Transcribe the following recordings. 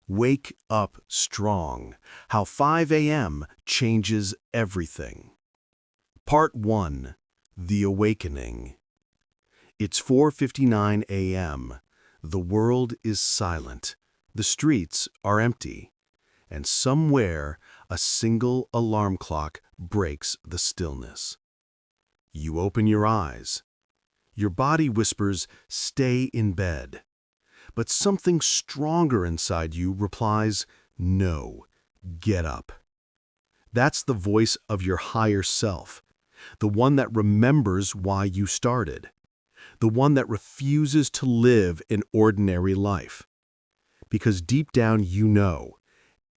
Wake up strong. How 5 a.m. changes everything. Part 1. The Awakening. It's 4:59 a.m. The world is silent. The streets are empty. And somewhere, a single alarm clock breaks the stillness. You open your eyes. Your body whispers, "Stay in bed." But something stronger inside you replies, "No, get up." That's the voice of your higher self, the one that remembers why you started, the one that refuses to live an ordinary life. Because deep down you know,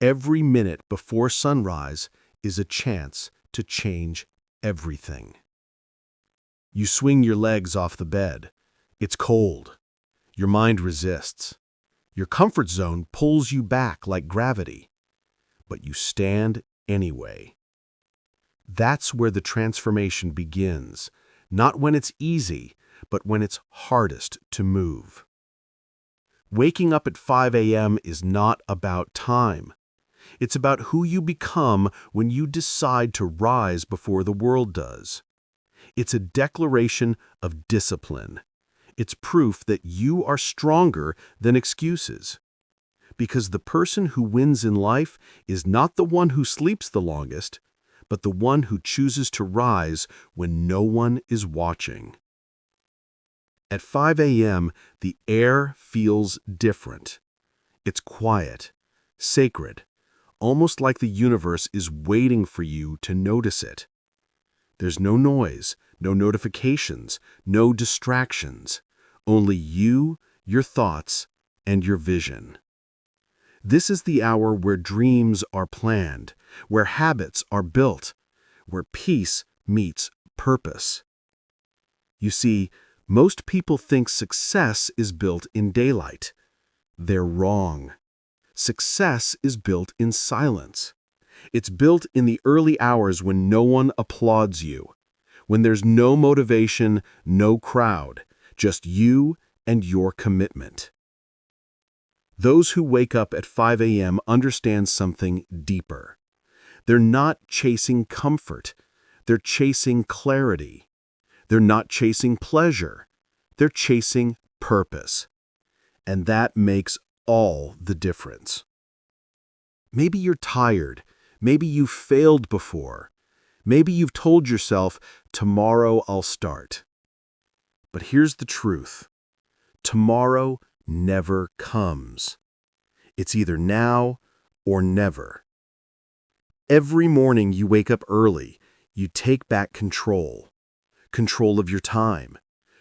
every minute before sunrise is a chance to change everything. You swing your legs off the bed. It's cold. Your mind resists. Your comfort zone pulls you back like gravity. But you stand anyway. That's where the transformation begins, not when it's easy, but when it's hardest to move. Waking up at 5 a.m. is not about time. It's about who you become when you decide to rise before the world does. It's a declaration of discipline. It's proof that you are stronger than excuses. Because the person who wins in life is not the one who sleeps the longest, but the one who chooses to rise when no one is watching. At 5 a.m., the air feels different. It's quiet, sacred, almost like the universe is waiting for you to notice it. There's no noise, no notifications, no distractions. Only you, your thoughts, and your vision. This is the hour where dreams are planned, where habits are built, where peace meets purpose. You see, most people think success is built in daylight. They're wrong. Success is built in silence. It's built in the early hours when no one applauds you, when there's no motivation, no crowd, just you and your commitment. Those who wake up at 5 a.m. understand something deeper. They're not chasing comfort. They're chasing clarity. They're not chasing pleasure. They're chasing purpose. And that makes all the difference. Maybe you're tired. Maybe you've failed before. Maybe you've told yourself, "Tomorrow I'll start." But here's the truth. Tomorrow never comes. It's either now or never. Every morning you wake up early, you take back control. Control of your time.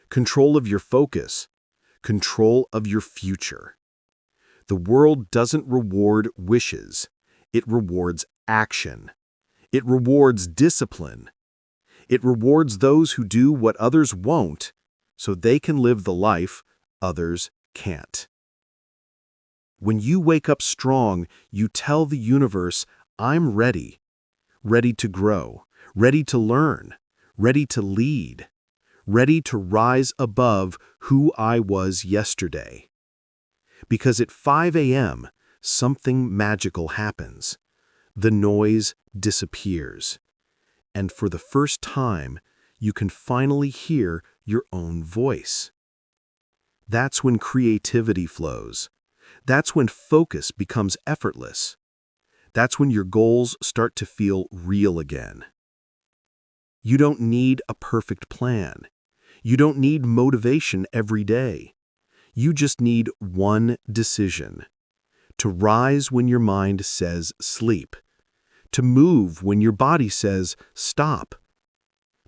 Control of your focus. Control of your future. The world doesn't reward wishes. It rewards action. It rewards discipline. It rewards those who do what others won't, so they can live the life others can't. When you wake up strong, you tell the universe, "I'm ready." Ready to grow, ready to learn, ready to lead, ready to rise above who I was yesterday. Because at 5 a.m., something magical happens. The noise disappears. And for the first time, you can finally hear your own voice. That's when creativity flows. That's when focus becomes effortless. That's when your goals start to feel real again. You don't need a perfect plan. You don't need motivation every day. You just need one decision. To rise when your mind says sleep. To move when your body says stop.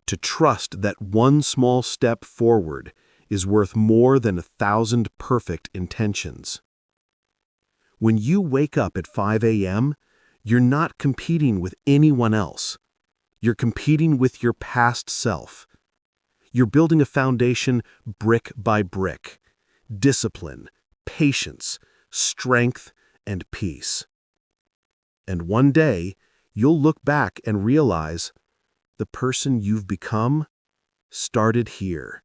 To trust that one small step forward is worth more than 1,000 perfect intentions. When you wake up at 5 a.m., you're not competing with anyone else. You're competing with your past self. You're building a foundation brick by brick. Discipline, patience, strength, and peace. And one day, you'll look back and realize the person you've become started here,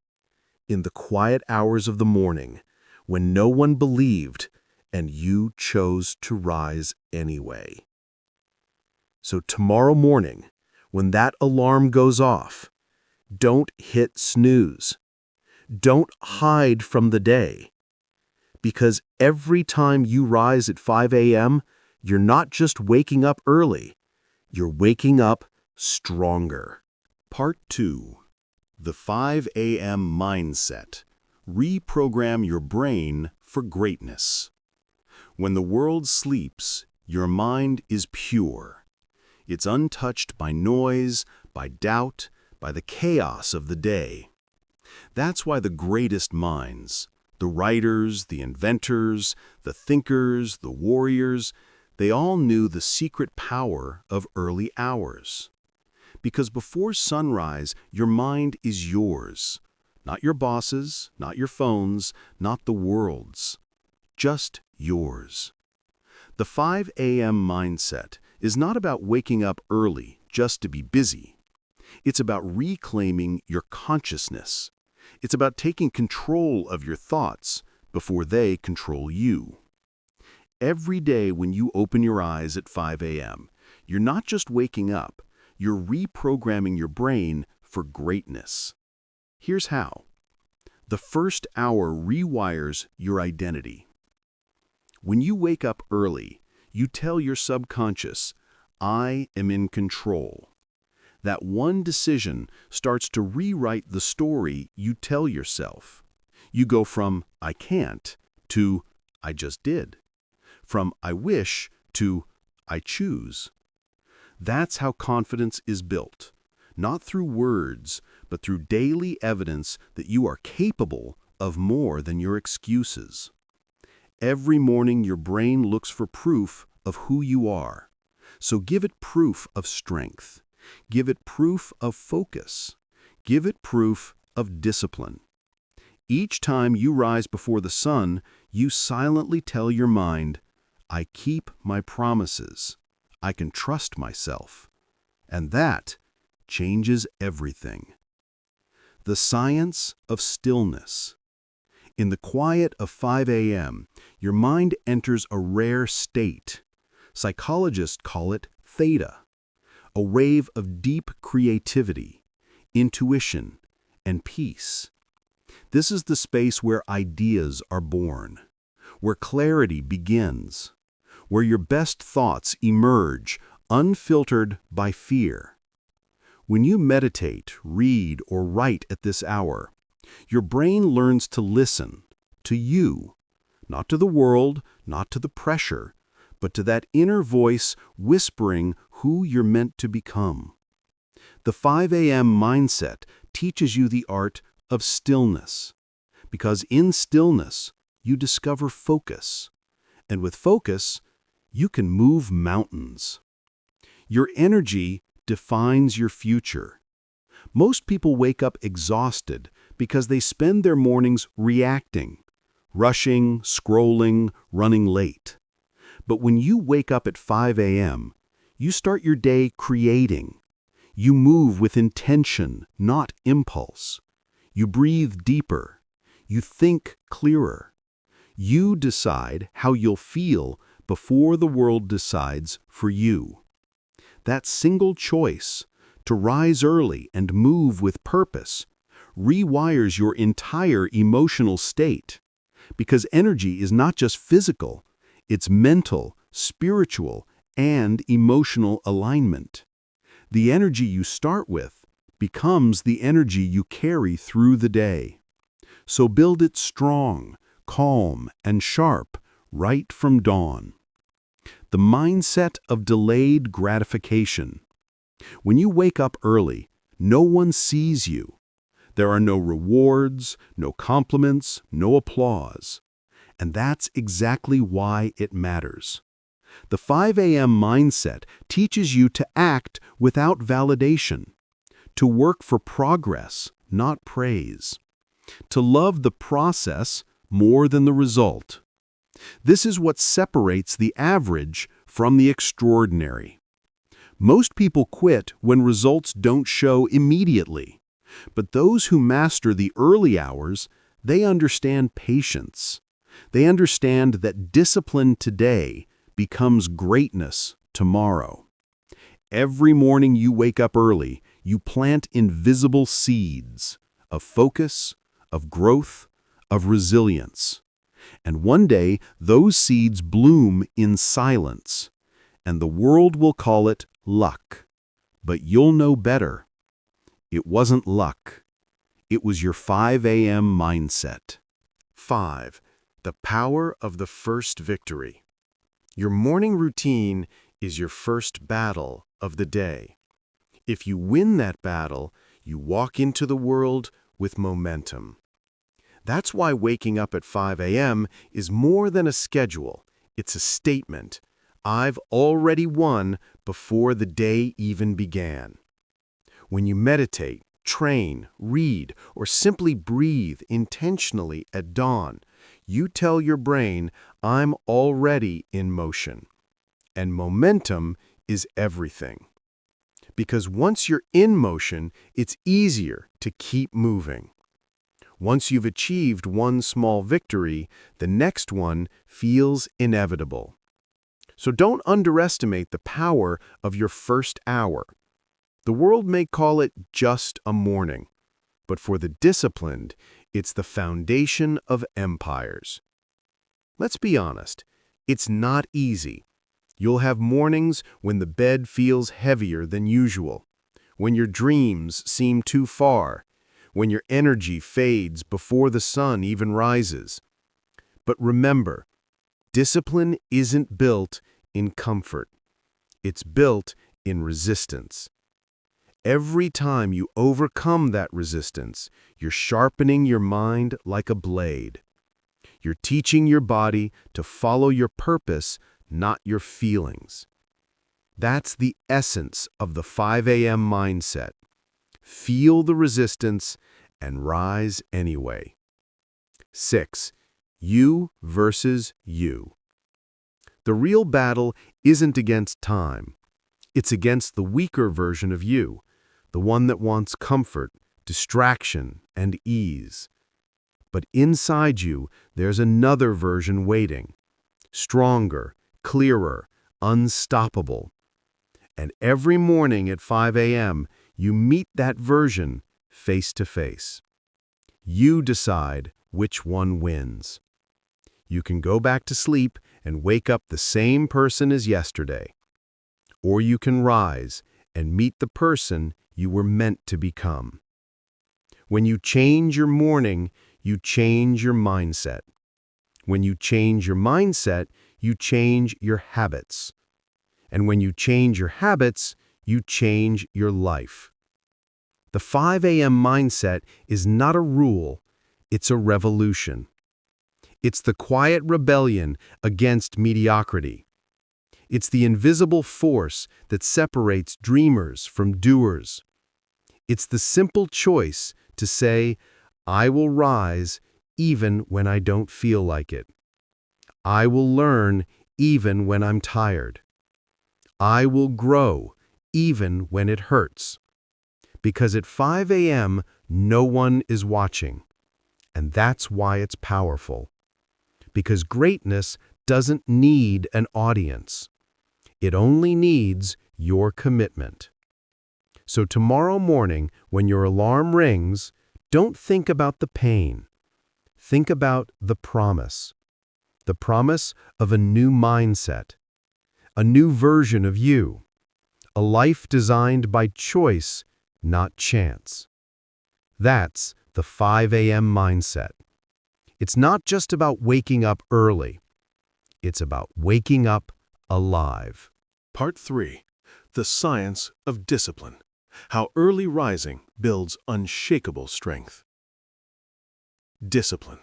in the quiet hours of the morning, when no one believed and you chose to rise anyway. So tomorrow morning, when that alarm goes off, don't hit snooze. Don't hide from the day. Because every time you rise at 5 a.m., you're not just waking up early, you're waking up stronger. Part 2. The 5 a.m. Mindset. Reprogram your brain for greatness. When the world sleeps, your mind is pure. It's untouched by noise, by doubt, by the chaos of the day. That's why the greatest minds, the writers, the inventors, the thinkers, the warriors, they all knew the secret power of early hours. Because before sunrise, your mind is yours. Not your boss's, not your phone's, not the world's. Just yours. The 5 a.m. mindset is not about waking up early just to be busy. It's about reclaiming your consciousness. It's about taking control of your thoughts before they control you. Every day when you open your eyes at 5 a.m., you're not just waking up, you're reprogramming your brain for greatness. Here's how. The first hour rewires your identity. When you wake up early, you tell your subconscious, I am in control. That one decision starts to rewrite the story you tell yourself. You go from, I can't, to, I just did. From, I wish, to, I choose. That's how confidence is built. Not through words, but through daily evidence that you are capable of more than your excuses. Every morning your brain looks for proof of who you are. So give it proof of strength. Give it proof of focus. Give it proof of discipline. Each time you rise before the sun, you silently tell your mind, I keep my promises. I can trust myself. And that changes everything. The science of stillness. In the quiet of 5 a.m., your mind enters a rare state. Psychologists call it theta. A wave of deep creativity, intuition, and peace. This is the space where ideas are born, where clarity begins, where your best thoughts emerge unfiltered by fear. When you meditate, read, or write at this hour, your brain learns to listen to you, not to the world, not to the pressure, but to that inner voice whispering who you're meant to become. The 5 a.m. mindset teaches you the art of stillness, because in stillness, you discover focus. And with focus, you can move mountains. Your energy defines your future. Most people wake up exhausted because they spend their mornings reacting, rushing, scrolling, running late. But when you wake up at 5 a.m., you start your day creating. You move with intention, not impulse. You breathe deeper. You think clearer. You decide how you'll feel before the world decides for you. That single choice, to rise early and move with purpose, rewires your entire emotional state. Because energy is not just physical, it's mental, spiritual, and emotional alignment. The energy you start with becomes the energy you carry through the day. So build it strong, calm, and sharp right from dawn. The mindset of delayed gratification. When you wake up early, no one sees you. There are no rewards, no compliments, no applause. And that's exactly why it matters. The 5 a.m. mindset teaches you to act without validation, to work for progress, not praise, to love the process more than the result. This is what separates the average from the extraordinary. Most people quit when results don't show immediately, but those who master the early hours, they understand patience. They understand that discipline today becomes greatness tomorrow. Every morning you wake up early, you plant invisible seeds of focus, of growth, of resilience. And one day, those seeds bloom in silence, and the world will call it luck. But you'll know better. It wasn't luck. It was your 5 a.m. mindset. 5. The power of the first victory. Your morning routine is your first battle of the day. If you win that battle, you walk into the world with momentum. That's why waking up at 5 a.m. is more than a schedule. It's a statement. I've already won before the day even began. When you meditate, train, read, or simply breathe intentionally at dawn, you tell your brain, I'm already in motion. And momentum is everything. Because once you're in motion, it's easier to keep moving. Once you've achieved one small victory, the next one feels inevitable. So don't underestimate the power of your first hour. The world may call it just a morning, but for the disciplined, it's the foundation of empires. Let's be honest, it's not easy. You'll have mornings when the bed feels heavier than usual, when your dreams seem too far, when your energy fades before the sun even rises. But remember, discipline isn't built in comfort. It's built in resistance. Every time you overcome that resistance, you're sharpening your mind like a blade. You're teaching your body to follow your purpose, not your feelings. That's the essence of the 5 a.m. mindset. Feel the resistance and rise anyway. 6. You versus you. The real battle isn't against time. It's against the weaker version of you, the one that wants comfort, distraction, and ease. But inside you, there's another version waiting. Stronger, clearer, unstoppable. And every morning at 5 a.m., you meet that version face to face. You decide which one wins. You can go back to sleep and wake up the same person as yesterday. Or you can rise and meet the person you were meant to become. When you change your morning, you change your mindset. When you change your mindset, you change your habits. And when you change your habits, you change your life. The 5 a.m. mindset is not a rule, it's a revolution. It's the quiet rebellion against mediocrity. It's the invisible force that separates dreamers from doers. It's the simple choice to say, I will rise even when I don't feel like it. I will learn even when I'm tired. I will grow even when it hurts. Because at 5 a.m., no one is watching. And that's why it's powerful. Because greatness doesn't need an audience. It only needs your commitment. So tomorrow morning, when your alarm rings, don't think about the pain. Think about the promise. The promise of a new mindset. A new version of you. A life designed by choice, not chance. That's the 5 a.m. mindset. It's not just about waking up early. It's about waking up alive. Part 3. The Science of Discipline. How Early Rising Builds Unshakable Strength. Discipline.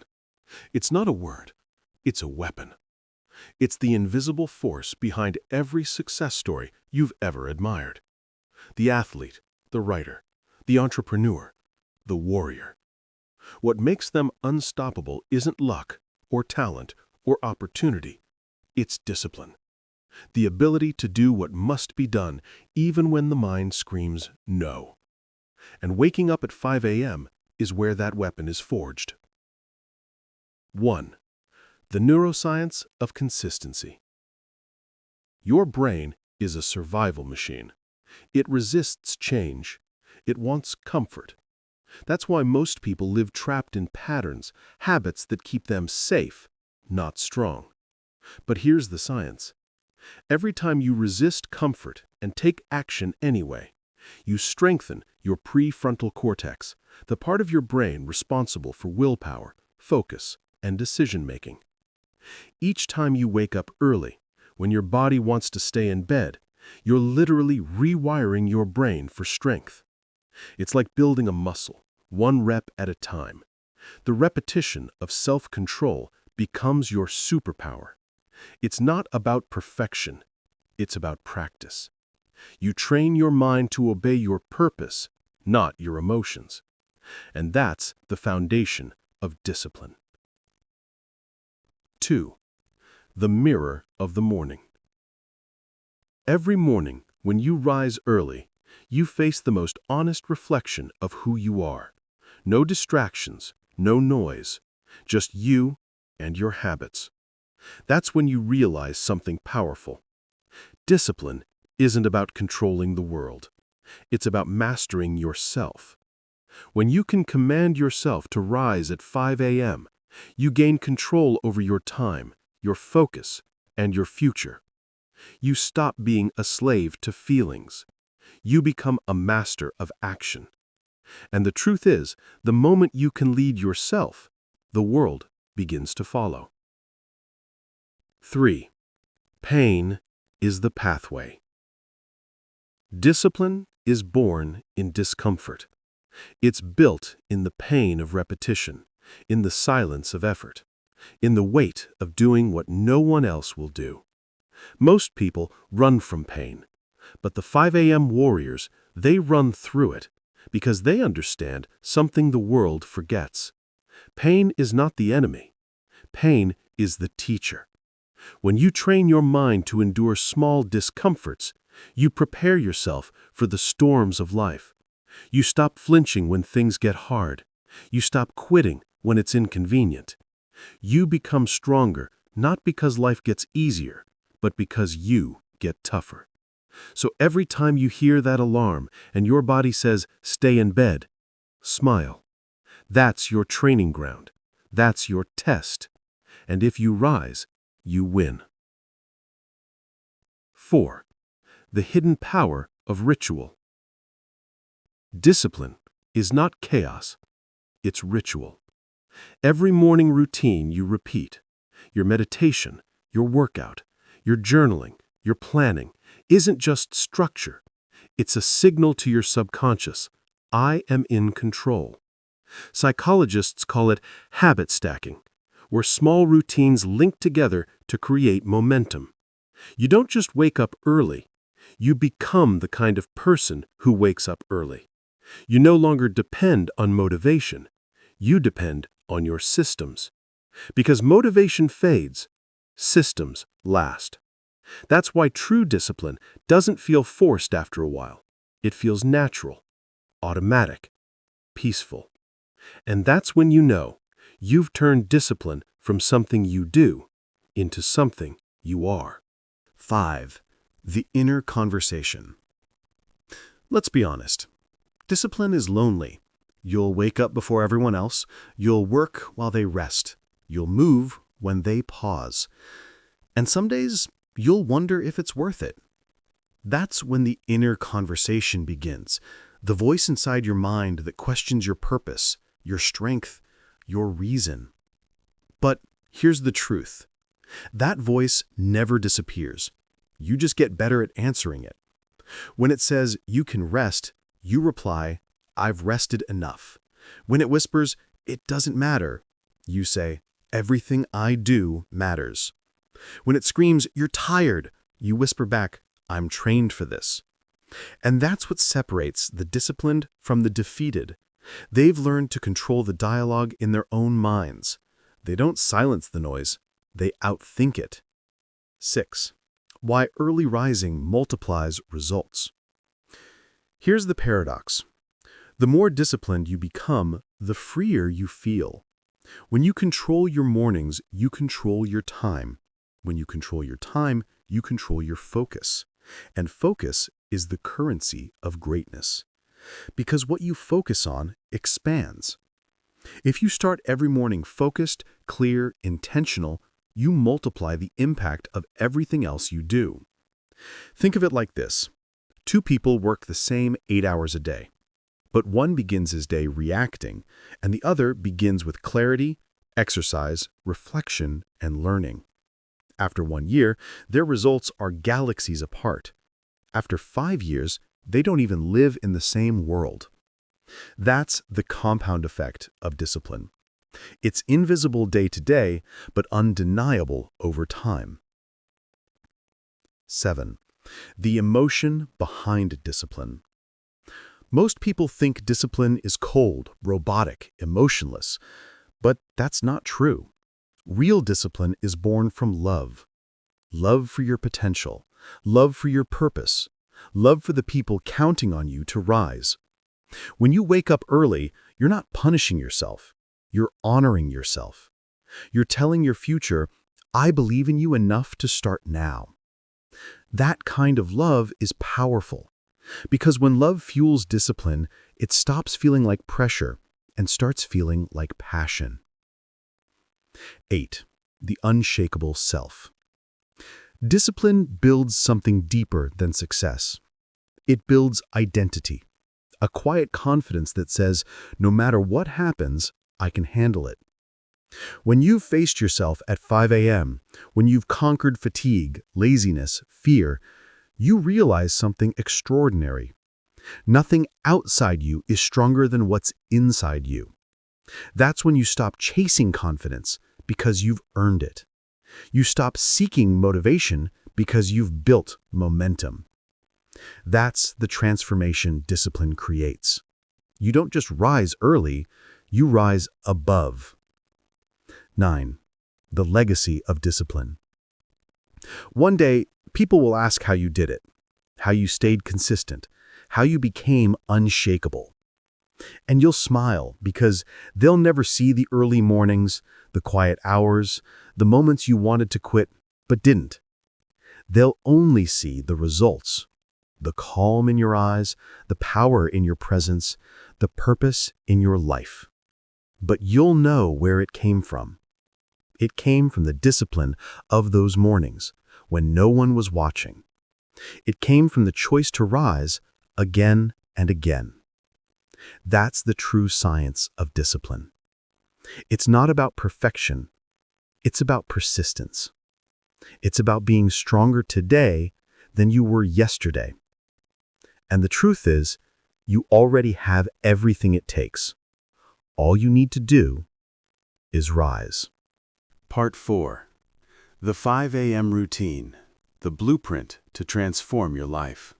It's not a word. It's a weapon. It's the invisible force behind every success story you've ever admired. The athlete, the writer, the entrepreneur, the warrior. What makes them unstoppable isn't luck, or talent, or opportunity. It's discipline. The ability to do what must be done even when the mind screams no. And waking up at 5 a.m. is where that weapon is forged. 1. The neuroscience of consistency. Your brain is a survival machine. It resists change. It wants comfort. That's why most people live trapped in patterns, habits that keep them safe, not strong. But here's the science. Every time you resist comfort and take action anyway, you strengthen your prefrontal cortex, the part of your brain responsible for willpower, focus, and decision-making. Each time you wake up early, when your body wants to stay in bed, you're literally rewiring your brain for strength. It's like building a muscle, one rep at a time. The repetition of self-control becomes your superpower. It's not about perfection. It's about practice. You train your mind to obey your purpose, not your emotions. And that's the foundation of discipline. 2. The mirror of the morning. Every morning, when you rise early, you face the most honest reflection of who you are. No distractions, no noise, just you and your habits. That's when you realize something powerful. Discipline isn't about controlling the world. It's about mastering yourself. When you can command yourself to rise at 5 a.m., you gain control over your time, your focus, and your future. You stop being a slave to feelings. You become a master of action. And the truth is, the moment you can lead yourself, the world begins to follow. 3. Pain is the pathway. Discipline is born in discomfort. It's built in the pain of repetition, in the silence of effort, in the weight of doing what no one else will do. Most people run from pain, but the 5 a.m. warriors, they run through it because they understand something the world forgets. Pain is not the enemy. Pain is the teacher. When you train your mind to endure small discomforts, you prepare yourself for the storms of life. You stop flinching when things get hard. You stop quitting when it's inconvenient. You become stronger, not because life gets easier, but because you get tougher. So every time you hear that alarm and your body says, "Stay in bed," smile. That's your training ground. That's your test. And if you rise, you win. 4. The hidden power of ritual. Discipline is not chaos. It's ritual. Every morning routine you repeat, your meditation, your workout, your journaling, your planning, isn't just structure. It's a signal to your subconscious, I am in control. Psychologists call it habit stacking, where small routines link together to create momentum. You don't just wake up early. You become the kind of person who wakes up early. You no longer depend on motivation. You depend on your systems. Because motivation fades, systems last. That's why true discipline doesn't feel forced after a while. It feels natural, automatic, peaceful. And that's when you know you've turned discipline from something you do into something you are. 5. The inner conversation. Let's be honest. Discipline is lonely. You'll wake up before everyone else. You'll work while they rest. You'll move when they pause. And some days, you'll wonder if it's worth it. That's when the inner conversation begins. The voice inside your mind that questions your purpose, your strength, your reason. But here's the truth. That voice never disappears. You just get better at answering it. When it says you can rest, you reply, I've rested enough. When it whispers, it doesn't matter, you say, everything I do matters. When it screams, you're tired, you whisper back, I'm trained for this. And that's what separates the disciplined from the defeated. They've learned to control the dialogue in their own minds. They don't silence the noise, they outthink it. 6. Why early rising multiplies results. Here's the paradox. The more disciplined you become, the freer you feel. When you control your mornings, you control your time. When you control your time, you control your focus. And focus is the currency of greatness. Because what you focus on expands. If you start every morning focused, clear, intentional, you multiply the impact of everything else you do. Think of it like this. Two people work the same 8 hours a day. But one begins his day reacting, and the other begins with clarity, exercise, reflection, and learning. After 1 year, their results are galaxies apart. After 5 years, they don't even live in the same world. That's the compound effect of discipline. It's invisible day to day, but undeniable over time. 7. The emotion behind discipline. Most people think discipline is cold, robotic, emotionless, but that's not true. Real discipline is born from love. Love for your potential, love for your purpose, love for the people counting on you to rise. When you wake up early, you're not punishing yourself. You're honoring yourself. You're telling your future, I believe in you enough to start now. That kind of love is powerful, because when love fuels discipline, it stops feeling like pressure and starts feeling like passion. 8. The unshakable self. Discipline builds something deeper than success. It builds identity, a quiet confidence that says, no matter what happens, I can handle it. When you've faced yourself at 5 a.m., when you've conquered fatigue, laziness, fear, you realize something extraordinary. Nothing outside you is stronger than what's inside you. That's when you stop chasing confidence because you've earned it. You stop seeking motivation because you've built momentum. That's the transformation discipline creates. You don't just rise early, you rise above. 9. The legacy of discipline. One day, people will ask how you did it, how you stayed consistent, how you became unshakable. And you'll smile because they'll never see the early mornings, the quiet hours, the moments you wanted to quit but didn't. They'll only see the results, the calm in your eyes, the power in your presence, the purpose in your life. But you'll know where it came from. It came from the discipline of those mornings when no one was watching. It came from the choice to rise again and again. That's the true science of discipline. It's not about perfection. It's about persistence. It's about being stronger today than you were yesterday. And the truth is, you already have everything it takes. All you need to do is rise. Part 4. The 5 a.m. routine, the blueprint to transform your life.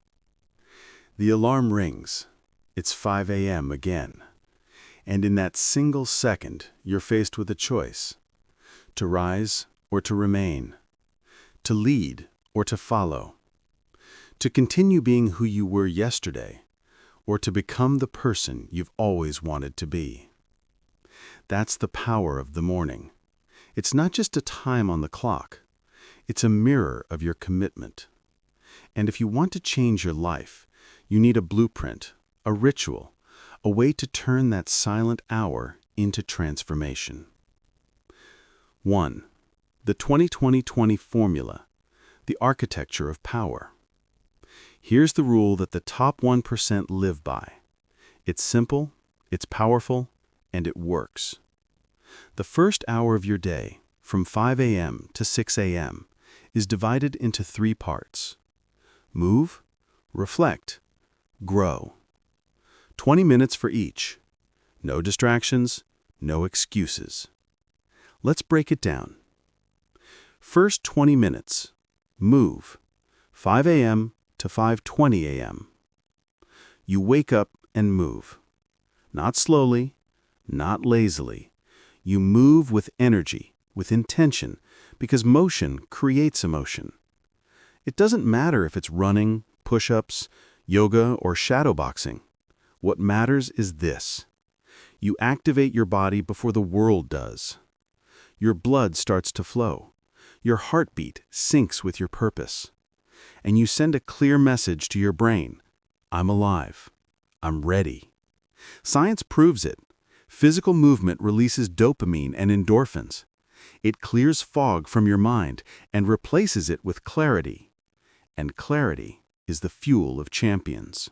The alarm rings. It's 5 a.m. again. And in that single second, you're faced with a choice: to rise or to remain, to lead or to follow, to continue being who you were yesterday, or to become the person you've always wanted to be. That's the power of the morning. It's not just a time on the clock. It's a mirror of your commitment. And if you want to change your life, you need a blueprint, a ritual, a way to turn that silent hour into transformation. 1. The 20-20-20 formula, the architecture of power. Here's the rule that the top 1% live by. It's simple, it's powerful, and it works. The first hour of your day, from 5 a.m. to 6 a.m., is divided into 3 parts: move, reflect, grow. 20 minutes for each. No distractions, no excuses. Let's break it down. First 20 minutes, move, 5 a.m. to 5:20 a.m. You wake up and move. Not slowly, not lazily. You move with energy, with intention, because motion creates emotion. It doesn't matter if it's running, push-ups, yoga, or shadowboxing. What matters is this: You activate your body before the world does. Your blood starts to flow. Your heartbeat syncs with your purpose. And you send a clear message to your brain. I'm alive. I'm ready. Science proves it. Physical movement releases dopamine and endorphins. It clears fog from your mind and replaces it with clarity. And clarity is the fuel of champions.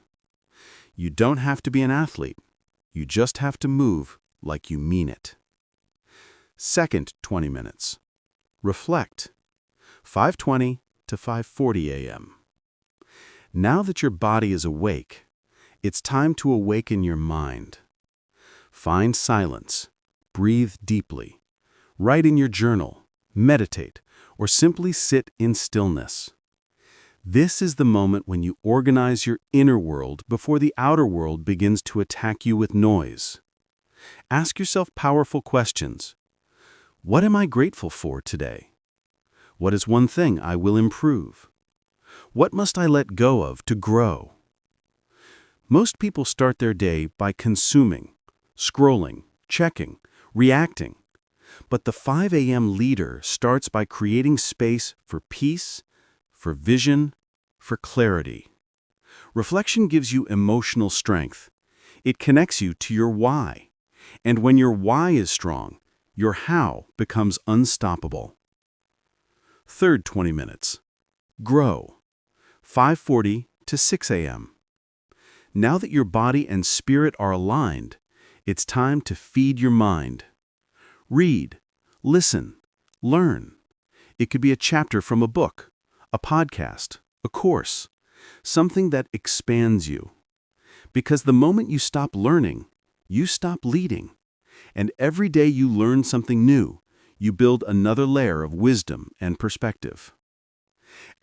You don't have to be an athlete. You just have to move like you mean it. Second 20 minutes. Reflect. 5:20 to 5:40 a.m. Now that your body is awake, it's time to awaken your mind. Find silence. Breathe deeply. Write in your journal, meditate, or simply sit in stillness. This is the moment when you organize your inner world before the outer world begins to attack you with noise. Ask yourself powerful questions. What am I grateful for today? What is one thing I will improve? What must I let go of to grow? Most people start their day by consuming, scrolling, checking, reacting. But the 5 a.m. leader starts by creating space for peace, for vision, for clarity. Reflection gives you emotional strength. It connects you to your why. And when your why is strong, your how becomes unstoppable. Third 20 minutes. Grow. 5:40 to 6 a.m. Now that your body and spirit are aligned, it's time to feed your mind. Read, listen, learn. It could be a chapter from a book, a podcast, a course, something that expands you. Because the moment you stop learning, you stop leading. And every day you learn something new, you build another layer of wisdom and perspective.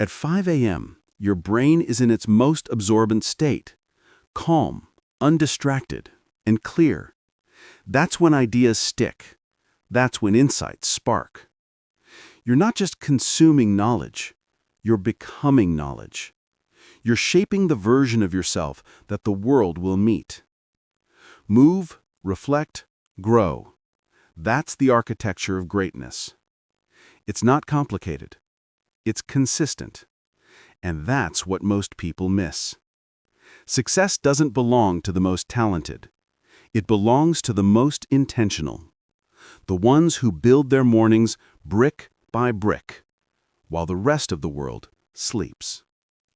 At 5 a.m., your brain is in its most absorbent state, calm, undistracted, and clear. That's when ideas stick. That's when insights spark. You're not just consuming knowledge, you're becoming knowledge. You're shaping the version of yourself that the world will meet. Move, reflect, grow. That's the architecture of greatness. It's not complicated. It's consistent. And that's what most people miss. Success doesn't belong to the most talented. It belongs to the most intentional. The ones who build their mornings brick by brick, while the rest of the world sleeps.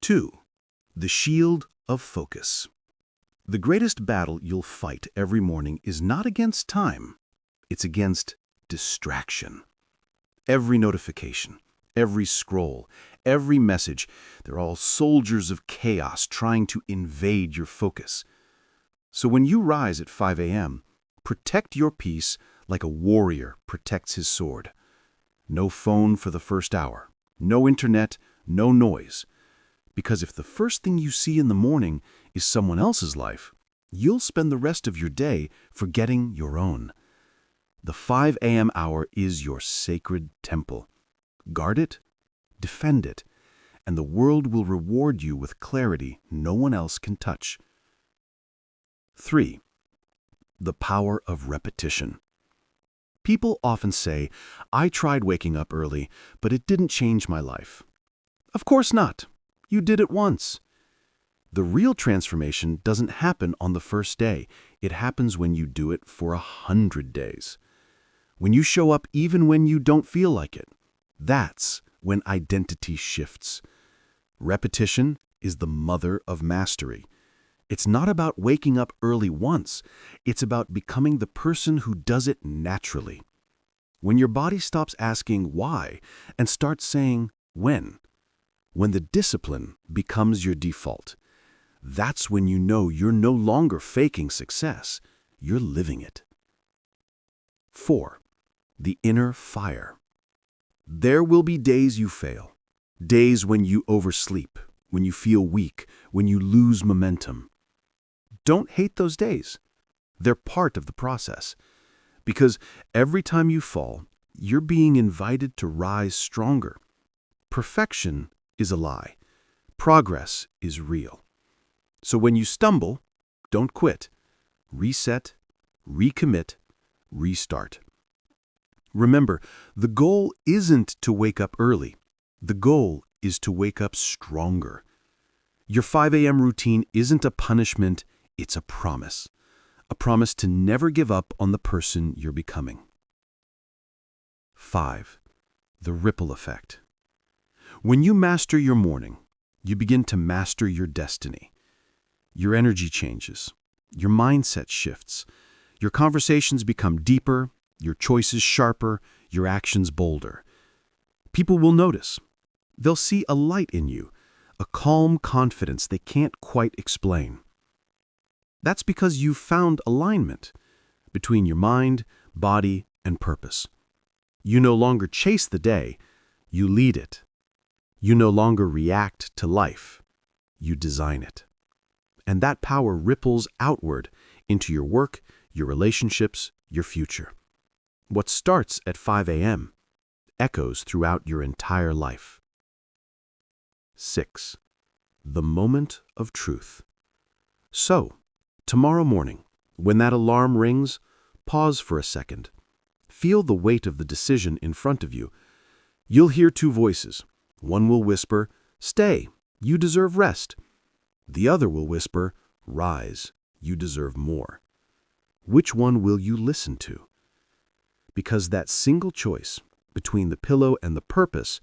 2. The shield of focus. The greatest battle you'll fight every morning is not against time. It's against distraction. Every notification, every scroll, every message, they're all soldiers of chaos trying to invade your focus. So when you rise at 5 a.m., protect your peace like a warrior protects his sword. No phone for the first hour, no internet, no noise. Because if the first thing you see in the morning is someone else's life, you'll spend the rest of your day forgetting your own. The 5 a.m. hour is your sacred temple. Guard it, defend it, and the world will reward you with clarity no one else can touch. 3. The power of repetition. People often say, I tried waking up early, but it didn't change my life. Of course not. You did it once. The real transformation doesn't happen on the first day. It happens when you do it for 100 days. When you show up even when you don't feel like it, that's when identity shifts. Repetition is the mother of mastery. It's not about waking up early once. It's about becoming the person who does it naturally. When your body stops asking why and starts saying when the discipline becomes your default, that's when you know you're no longer faking success. You're living it. 4. The inner fire. There will be days you fail, days when you oversleep, when you feel weak, when you lose momentum. Don't hate those days. They're part of the process. Because every time you fall, you're being invited to rise stronger. Perfection is a lie. Progress is real. So when you stumble, don't quit. Reset, recommit, restart. Remember, the goal isn't to wake up early. The goal is to wake up stronger. Your 5 a.m. routine isn't a punishment, it's a promise. A promise to never give up on the person you're becoming. 5. The ripple effect. When you master your morning, you begin to master your destiny. Your energy changes. Your mindset shifts. Your conversations become deeper, your choices sharper, your actions bolder. People will notice. They'll see a light in you, a calm confidence they can't quite explain. That's because you've found alignment between your mind, body, and purpose. You no longer chase the day, you lead it. You no longer react to life, you design it. And that power ripples outward into your work, your relationships, your future. What starts at 5 a.m. echoes throughout your entire life. 6. The moment of truth. So, tomorrow morning, when that alarm rings, pause for a second. Feel the weight of the decision in front of you. You'll hear two voices. One will whisper, "Stay, you deserve rest." The other will whisper, "Rise, you deserve more." Which one will you listen to? Because that single choice between the pillow and the purpose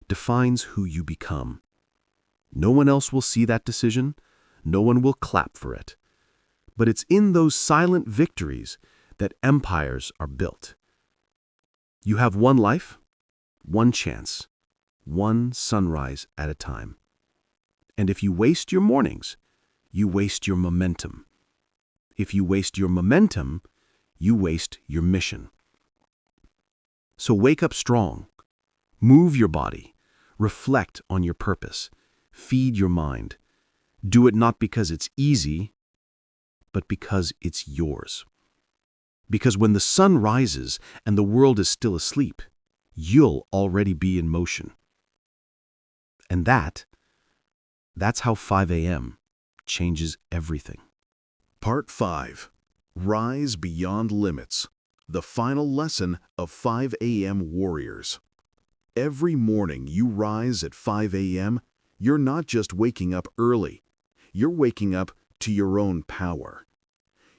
defines who you become. No one else will see that decision. No one will clap for it. But it's in those silent victories that empires are built. You have one life, one chance, one sunrise at a time. And if you waste your mornings, you waste your momentum. If you waste your momentum, you waste your mission. So wake up strong. Move your body. Reflect on your purpose. Feed your mind. Do it not because it's easy, but because it's yours. Because when the sun rises and the world is still asleep, you'll already be in motion. And that's how 5 a.m. changes everything. Part 5. Rise Beyond Limits. The final lesson of 5 a.m. warriors. Every morning you rise at 5 a.m., you're not just waking up early. You're waking up to your own power.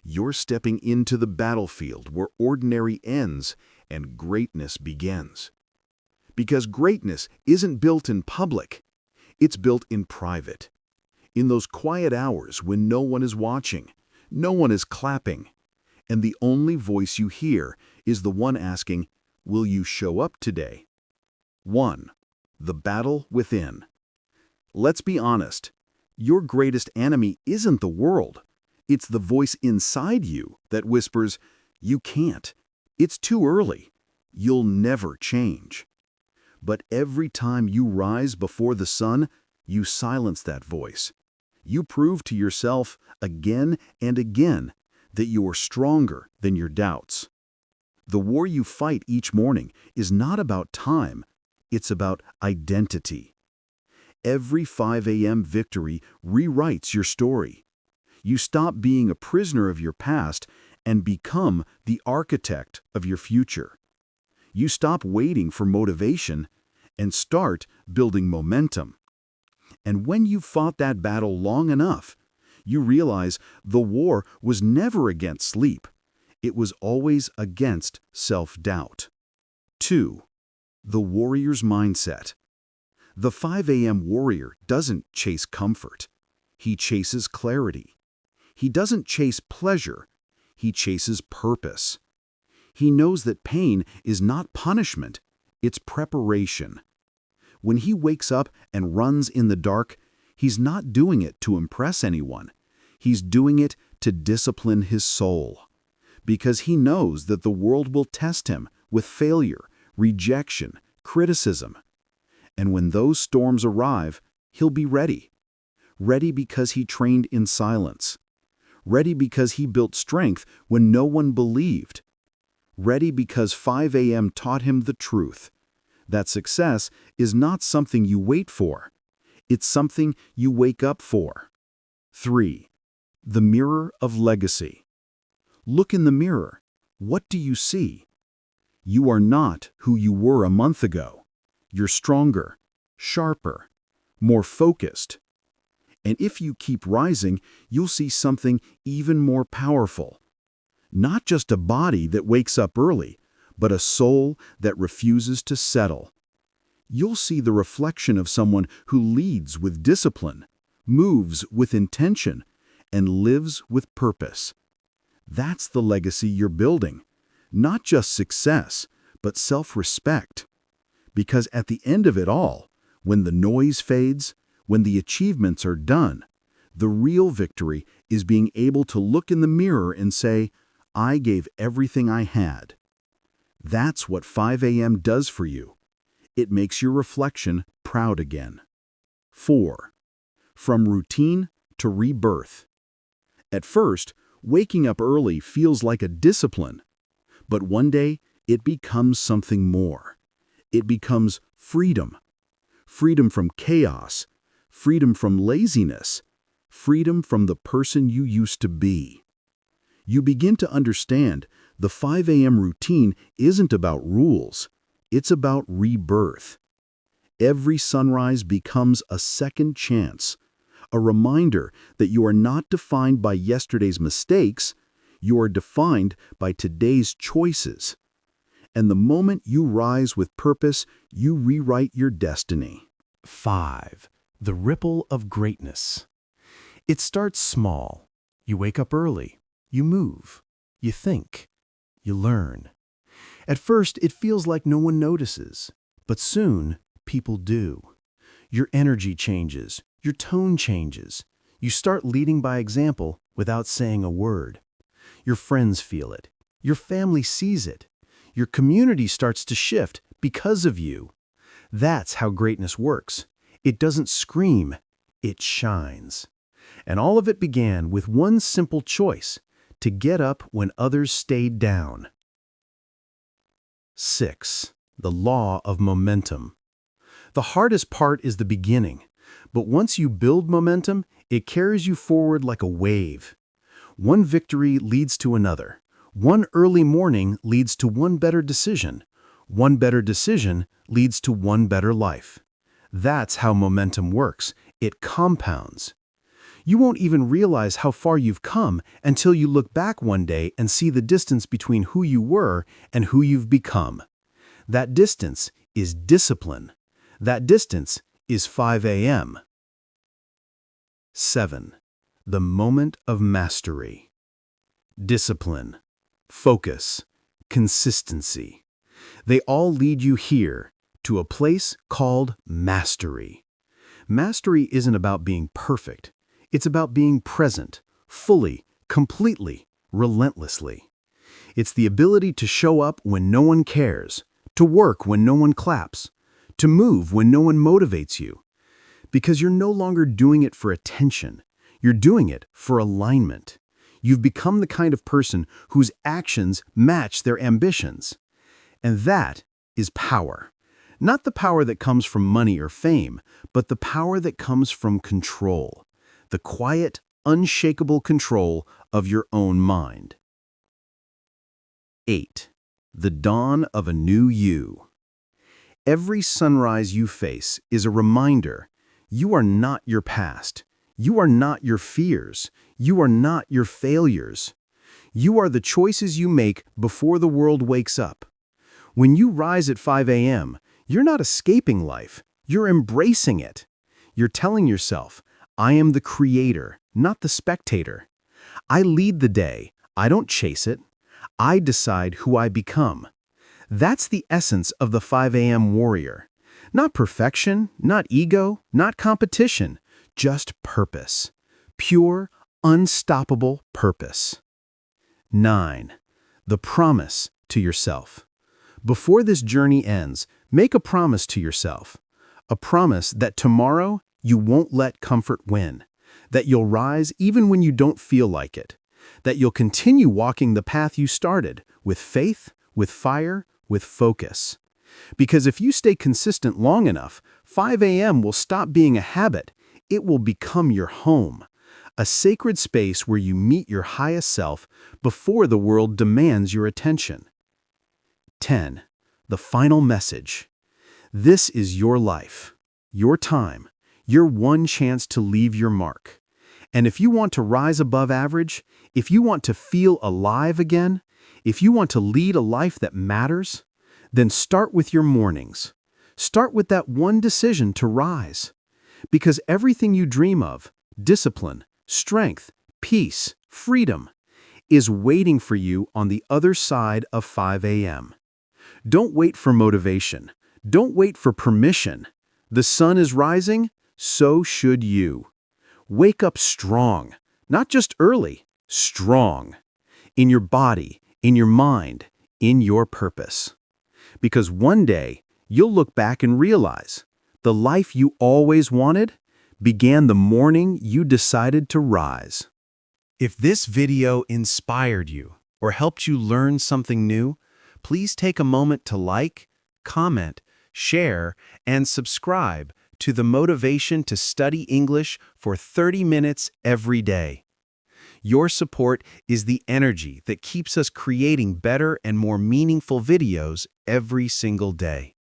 You're stepping into the battlefield where ordinary ends and greatness begins. Because greatness isn't built in public. It's built in private. In those quiet hours when no one is watching, no one is clapping, and the only voice you hear is the one asking, "Will you show up today?" 1. The battle within. Let's be honest. Your greatest enemy isn't the world. It's the voice inside you that whispers, "You can't. It's too early. You'll never change." But every time you rise before the sun, you silence that voice. You prove to yourself again and again that you are stronger than your doubts. The war you fight each morning is not about time, it's about identity. Every 5 a.m. victory rewrites your story. You stop being a prisoner of your past and become the architect of your future. You stop waiting for motivation and start building momentum. And when you've fought that battle long enough, you realize the war was never against sleep. It was always against self-doubt. 2. The warrior's mindset. The 5 a.m. warrior doesn't chase comfort. He chases clarity. He doesn't chase pleasure. He chases purpose. He knows that pain is not punishment, it's preparation. When he wakes up and runs in the dark, he's not doing it to impress anyone. He's doing it to discipline his soul. Because he knows that the world will test him with failure, rejection, criticism. And when those storms arrive, he'll be ready. Ready because he trained in silence. Ready because he built strength when no one believed. Ready because 5 a.m. taught him the truth. That success is not something you wait for. It's something you wake up for. 3. The mirror of legacy. Look in the mirror. What do you see? You are not who you were a month ago. You're stronger, sharper, more focused. And if you keep rising, you'll see something even more powerful. Not just a body that wakes up early, but a soul that refuses to settle. You'll see the reflection of someone who leads with discipline, moves with intention, and lives with purpose. That's the legacy you're building. Not just success, but self-respect. Because at the end of it all, when the noise fades, when the achievements are done, the real victory is being able to look in the mirror and say, I gave everything I had. That's what 5 a.m. does for you. It makes your reflection proud again. 4. From routine to rebirth. At first, waking up early feels like a discipline, but one day it becomes something more. It becomes freedom. Freedom from chaos, freedom from laziness, freedom from the person you used to be. You begin to understand the 5 a.m. routine isn't about rules, it's about rebirth. Every sunrise becomes a second chance, a reminder that you are not defined by yesterday's mistakes, you are defined by today's choices. And the moment you rise with purpose, you rewrite your destiny. 5. The ripple of greatness. It starts small. You wake up early. You move. You think. You learn. At first, it feels like no one notices, but soon, people do. Your energy changes. Your tone changes. You start leading by example without saying a word. Your friends feel it. Your family sees it. Your community starts to shift because of you. That's how greatness works. It doesn't scream, it shines. And all of it began with one simple choice: to get up when others stayed down. 6. The law of momentum. The hardest part is the beginning, but once you build momentum, it carries you forward like a wave. One victory leads to another. One early morning leads to one better decision. One better decision leads to one better life. That's how momentum works. It compounds. You won't even realize how far you've come until you look back one day and see the distance between who you were and who you've become. That distance is discipline. That distance is 5 a.m. 7. The moment of mastery. Discipline, focus, consistency. They all lead you here to a place called mastery. Mastery isn't about being perfect. It's about being present, fully, completely, relentlessly. It's the ability to show up when no one cares, to work when no one claps, to move when no one motivates you. Because you're no longer doing it for attention. You're doing it for alignment. You've become the kind of person whose actions match their ambitions. And that is power. Not the power that comes from money or fame, but the power that comes from control. The quiet, unshakable control of your own mind. 8. The dawn of a new you. Every sunrise you face is a reminder you are not your past. You are not your fears. You are not your failures. You are the choices you make before the world wakes up. When you rise at 5 a.m., you're not escaping life. You're embracing it. You're telling yourself, I am the creator, not the spectator. I lead the day. I don't chase it. I decide who I become. That's the essence of the 5 a.m. warrior. Not perfection, not ego, not competition, just purpose. Pure, unstoppable purpose. 9. The promise to yourself. Before this journey ends, make a promise to yourself. A promise that tomorrow you won't let comfort win. That you'll rise even when you don't feel like it. That you'll continue walking the path you started, with faith, with fire, with focus. Because if you stay consistent long enough, 5 a.m. will stop being a habit. It will become your home. a sacred space where you meet your highest self before the world demands your attention. 10. The final message. This is your life, your time, your one chance to leave your mark. And if you want to rise above average, if you want to feel alive again, if you want to lead a life that matters, then start with your mornings. Start with that one decision to rise. Because everything you dream of, discipline, strength, peace, freedom, is waiting for you on the other side of 5 a.m. Don't wait for motivation. Don't wait for permission. The sun is rising, so should you. Wake up strong, not just early, strong. In your body, in your mind, in your purpose. Because one day, you'll look back and realize the life you always wanted began the morning you decided to rise. If this video inspired you or helped you learn something new, please take a moment to like, comment, share, and subscribe to the Motivation to Study English for 30 minutes every day. Your support is the energy that keeps us creating better and more meaningful videos every single day.